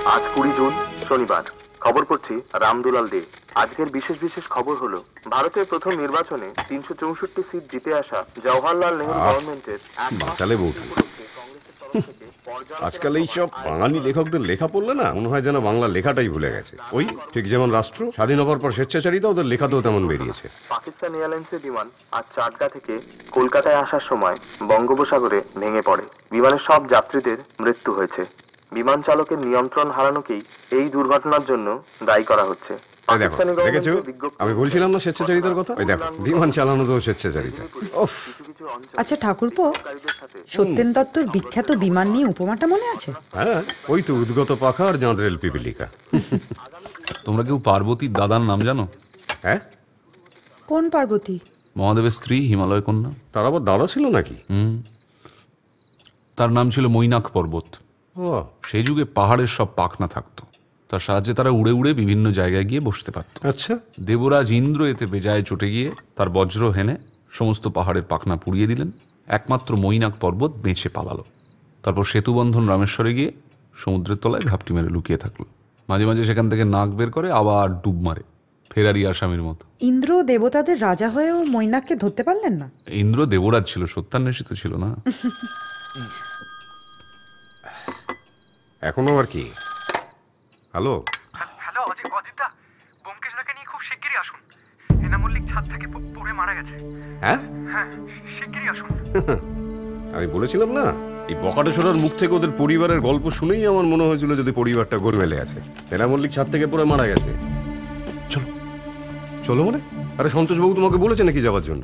আজ 20 জুন শনিবার। খবর পড়ছি রামদুলাল দে। আজকের বিশেষ খবর হলো ভারতের প্রথম নির্বাচনে 364 সিট জিতে আসা জওহরলাল নেহরু গভর্নমেন্টের বাঁচালে বউটা। আজকাল এই সব বাঙালি লেখকদের লেখা পড়লে না মনে হয় যেন বাংলা লেখাটাই ভুলে গেছে। ওই ঠিক যেমন রাষ্ট্র স্বাধীন হবার পর স্বেচ্ছাচারিতা ওদের লেখাতেও তেমন বেরিয়েছে। পাকিস্তান এয়ারলাইন্সের বিমান আজ চাটগা থেকে কলকাতায় আসার সময় বঙ্গোপসাগরে ভেঙে পড়ে। বিমানের সব যাত্রীদের মৃত্যু হয়েছে। বিমান চালকের নিয়ন্ত্রণ হারানোকেই এই দুর্ঘটনার জন্য দায়ী করা হচ্ছে। দেখেছো, আমি বলছিলাম না স্বেচ্ছাচারিতার কথা। ওই দেখো, বিমান চালানো তো স্বেচ্ছাচারিতা। আচ্ছা ঠাকুরপো, সত্যেন দত্তর বিখ্যাত বিমান নিয়ে উপমাটা মনে আছে? হ্যাঁ, ওই তো উদ্গত পাখা আর জাঁদরেল পিপিলিকা। তোমরা কেউ পার্বতীর দাদার নাম জানো? হ্যাঁ, কোন পার্বতী? মহাদেবের স্ত্রী, হিমালয় কন্যা। তার আবার দাদা ছিল নাকি? তার নাম ছিল মৈনাক পর্বত। ও, সেই যুগে পাহাড়ের সব পাখনা থাকতো, তার সাহায্যে তারা উড়ে উড়ে বিভিন্ন জায়গায় গিয়ে বসতে পারত। আচ্ছা। দেবরাজ ইন্দ্র এতে বেজায় চটে গিয়ে তার বজ্র হেনে সমস্ত পাহাড়ের পাখনা পুড়িয়ে দিলেন। একমাত্র মৈনাক পর্বত বেঁচে পালালো। তারপর সেতুবন্ধন রামেশ্বরে গিয়ে সমুদ্রের তলায় ঘাপটি মেরে লুকিয়ে থাকলো। মাঝে মাঝে সেখান থেকে নাক বের করে আবার ডুব মারে, ফেরারি আসামির মতো। ইন্দ্র দেবতাদের রাজা হয়েও মৈনাককে ধরতে পারলেন না? ইন্দ্র দেবরাজ ছিল, সত্যান্বেষিত ছিল না। এখনো আর কি? হ্যালো হ্যালো অজিতদা, ব্যোমকেশদাকে নিয়ে খুব শিগগিরই আসুন। হেনা মল্লিক ছাদ থেকে পড়ে মারা গেছে। হ্যাঁ, শিগগিরই আসুন। আমি বলেছিলাম না, এই বকাটা ছোড়ার মুখ থেকে ওদের পরিবারের গল্প শুনেই আমার মনে হয়েছিল যদি পরিবারটা গোলমেলে আছে। হেনা মল্লিক ছাদ থেকে পড়ে মারা গেছে। চলো চলো মানে? আরে সন্তোষবাবু তোমাকে বলেছে নাকি যাওয়ার জন্য?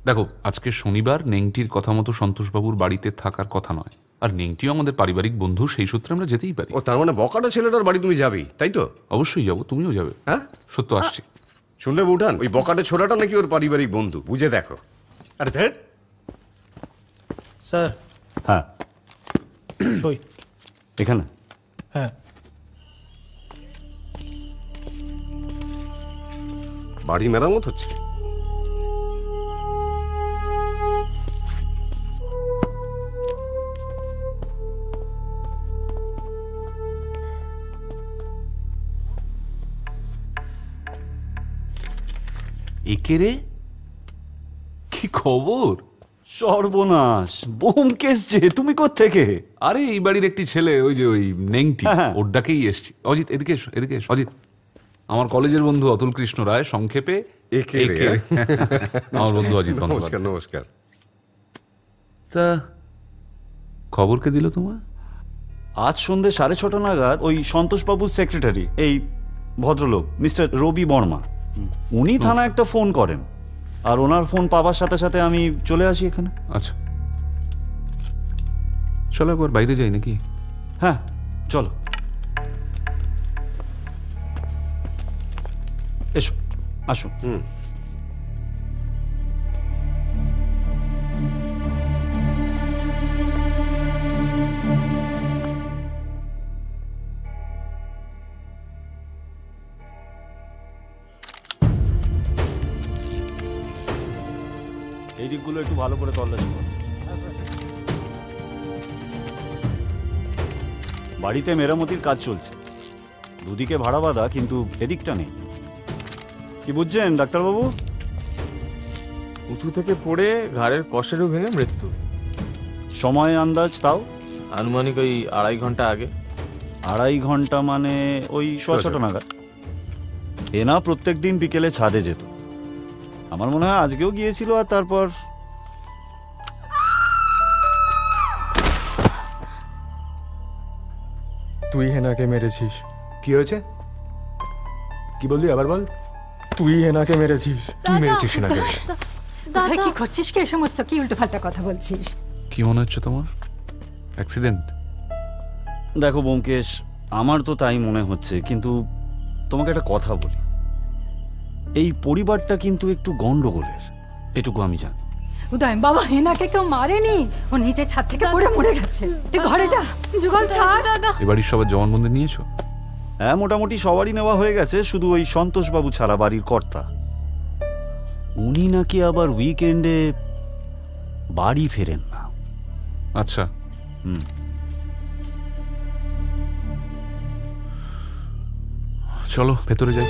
দেখো, আজকে শনিবার, নেংটির কথা মতো সন্তোষবাবুর বাড়িতে থাকার কথা নয়। আর নেংটিও আমাদের পারিবারিক বন্ধু, সেই সূত্রে আমরা যেতেই পারি। ও, তার মানে বকাটা ছেলেটার বাড়ি তুমি যাবেই, তাই তো? অবশ্যই যাবো, তুমিও যাবে। হ্যাঁ, সত্য আসছি। শুনলে বউঠান, ওই বকাটা ছোড়াটা নাকি ওর পারিবারিক বন্ধু, বুঝে দেখো। আরে ধের স্যার। হ্যাঁ, সই এখানে। হ্যাঁ। বাড়ি মেরামত হচ্ছে? একে রে, কি খবর? সর্বনাশ, ব্যোমকেশ যে, তুমি কোত্থেকে? আরে এই বাড়ির একটি ছেলে, ওই যে ওই নেংটি, ওর ডাকেই এসছি। অজিত এদিকে এসো, এদিকে এসো। অজিত আমার কলেজের বন্ধু অতুল কৃষ্ণ রায়, সংক্ষেপে একে। আমার বন্ধু অজিত। নমস্কার। নমস্কার। তা খবর কে দিল তোমার? আজ সন্ধ্যে 6:30 নাগাদ ওই সন্তোষবাবুর সেক্রেটারি, এই ভদ্রলোক মিস্টার রবি বর্মা, উনি থানায় একটা ফোন করেন। আর ওনার ফোন পাবার সাথে সাথে আমি চলে আসি এখানে। আচ্ছা, চলো একবার বাইরে যাই নাকি? হ্যাঁ চলো, এসো, আসুন। এই দিকগুলো একটু ভালো করে তল্লাশি করো। বাড়িতে মেরামতির কাজ চলছে, দুদিকে ভাড়া বাঁধা, কিন্তু এদিকটা নেই। কি বুঝছেন ডাক্তারবাবু? উঁচু থেকে পড়ে ঘাড়ের কষেরও ভেঙে মৃত্যু। সময় আন্দাজ তাও? আনুমানিক ওই 2.5 ঘন্টা আগে। 2.5 ঘন্টা মানে ওই 6:30 নাগাদ। এনা প্রত্যেক দিন বিকেলে ছাদে যেত, আমার মনে হয় আজকেও গিয়েছিল। আর তারপর তুই হেনাকে মেরেছিস। কি হয়েছে? কি বললি, আবার বল। তুই হেনাকে মেরেছিস। তুই মেরেছিস হেনাকে? দাদা কি করছিস? কি সমস্ত কি উল্টোপাল্টা কথা বলছিস? কি মনে হচ্ছে তোমার? অ্যাক্সিডেন্ট? দেখো ব্যোমকেশ, আমার তো তাই মনে হচ্ছে, কিন্তু তোমাকে একটা কথা বলি, এই পরিবারটা কিন্তু একটু গন্ডগোলের, এটুকু আমি জানি। উদয় বাবা, হেনাকে কেউ মারেনি, ও নিচে ছাদ থেকে পড়ে মরে গেছে। তুই ঘরে যা, যুগল ছাড়। দাদা, এবাড়ির সবার জবানবন্দি নিয়েছো? হ্যাঁ, মোটামুটি সবারই নেওয়া হয়ে গেছে, শুধু ওই সন্তোষবাবু ছাড়া, বাড়ির কর্তা। উনি নাকি আবার উইকেন্ডে বাড়ি ফেরেন না। আচ্ছা, চলো ভেতরে যাই।